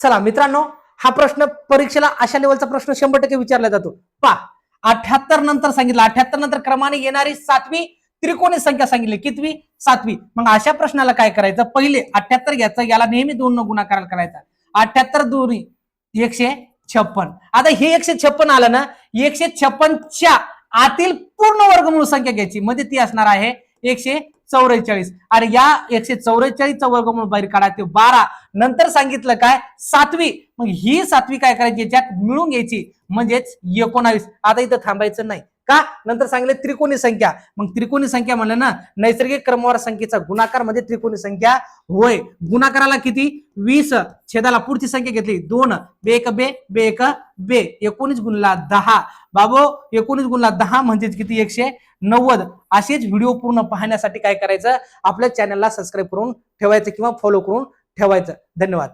चला मित्रांनो, हा प्रश्न परीक्षेला अशा लेवलचा प्रश्न 100% विचारला जातो. पा 78 नंतर सांगितलं, 78 नंतर क्रमाने येणारी 7वी त्रिकोणी संख्या सांगितली. कितवी? 7वी. मग अशा प्रश्नाला काय करायचं, पहिले 78 घ्यायचं, याला नेहमी 2 न गुणाकार करायचा. 78 2 156. आता हे 156 आलं ना, 156च्या आतील पूर्ण वर्गमूळ संख्या घ्यायची, म्हणजे ती असणार आहे 144. आणि या 144चा वर्गमूळ बाहेर काढा, ते 12. नंतर सांगितलं काय, 7वी. मग ही 7वी काय करायची, याच्यात मिळून घ्यायची, म्हणजेच 19. आता इथं थांबायचं नाही का, नंतर सांगितले त्रिकोणी संख्या. मग त्रिकोणी संख्या म्हणलं ना, नैसर्गिक क्रमवार संख्येचा गुणाकार म्हणजे त्रिकोणी संख्या होय. गुणाकाराला किती? 20. छेदाला पुढची संख्या घेतली 2. बे 1 बे, बे 1 बे. 19 गुणला 10. बाबो 19 गुणला 10 म्हणजेच किती? 190. असेच व्हिडिओ पूर्ण पाहण्यासाठी काय करायचं, आपल्या चॅनलला सबस्क्राईब करून ठेवायचं किंवा फॉलो करून ठेवायचं. धन्यवाद.